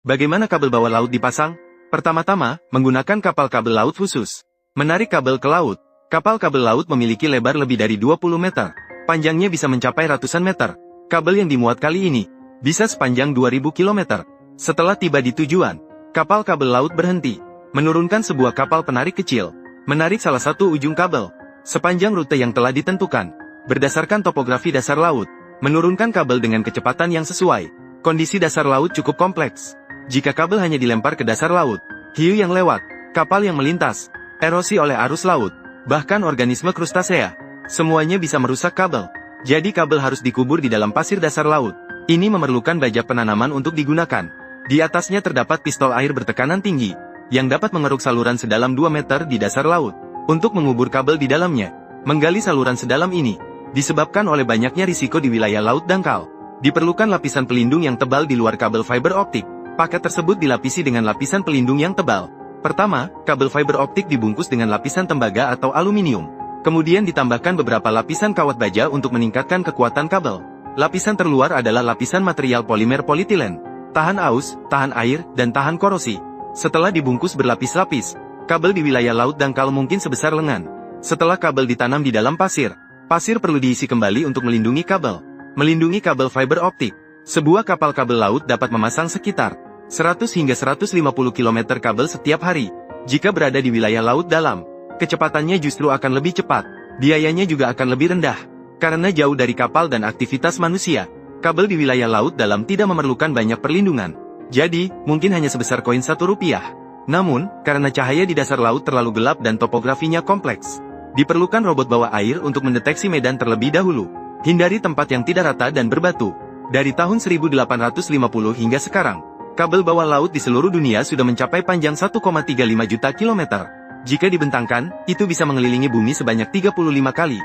Bagaimana kabel bawah laut dipasang? Pertama-tama, menggunakan kapal kabel laut khusus. Menarik kabel ke laut. Kapal kabel laut memiliki lebar lebih dari 20 meter. Panjangnya bisa mencapai ratusan meter. Kabel yang dimuat kali ini bisa sepanjang 2000 km. Setelah tiba di tujuan, kapal kabel laut berhenti, menurunkan sebuah kapal penarik kecil, menarik salah satu ujung kabel, sepanjang rute yang telah ditentukan, berdasarkan topografi dasar laut, menurunkan kabel dengan kecepatan yang sesuai. Kondisi dasar laut cukup kompleks. Jika kabel hanya dilempar ke dasar laut, hiu yang lewat, kapal yang melintas, erosi oleh arus laut, bahkan organisme krustasea, semuanya bisa merusak kabel. Jadi kabel harus dikubur di dalam pasir dasar laut. Ini memerlukan baja penanaman untuk digunakan. Di atasnya terdapat pistol air bertekanan tinggi, yang dapat mengeruk saluran sedalam 2 meter di dasar laut. Untuk mengubur kabel di dalamnya, menggali saluran sedalam ini, disebabkan oleh banyaknya risiko di wilayah laut dangkal. Diperlukan lapisan pelindung yang tebal di luar kabel fiber optik. Paket tersebut dilapisi dengan lapisan pelindung yang tebal. Pertama, kabel fiber optik dibungkus dengan lapisan tembaga atau aluminium. Kemudian ditambahkan beberapa lapisan kawat baja untuk meningkatkan kekuatan kabel. Lapisan terluar adalah lapisan material polimer polietilen. Tahan aus, tahan air, dan tahan korosi. Setelah dibungkus berlapis-lapis, kabel di wilayah laut dangkal mungkin sebesar lengan. Setelah kabel ditanam di dalam pasir, pasir perlu diisi kembali untuk melindungi kabel. Melindungi kabel fiber optik. Sebuah kapal kabel laut dapat memasang sekitar 100 hingga 150 km kabel setiap hari. Jika berada di wilayah laut dalam, kecepatannya justru akan lebih cepat. Biayanya juga akan lebih rendah. Karena jauh dari kapal dan aktivitas manusia, kabel di wilayah laut dalam tidak memerlukan banyak perlindungan. Jadi, mungkin hanya sebesar koin Rp1. Namun, karena cahaya di dasar laut terlalu gelap dan topografinya kompleks, diperlukan robot bawah air untuk mendeteksi medan terlebih dahulu. Hindari tempat yang tidak rata dan berbatu. Dari tahun 1850 hingga sekarang, kabel bawah laut di seluruh dunia sudah mencapai panjang 1,35 juta kilometer. Jika dibentangkan, itu bisa mengelilingi bumi sebanyak 35 kali.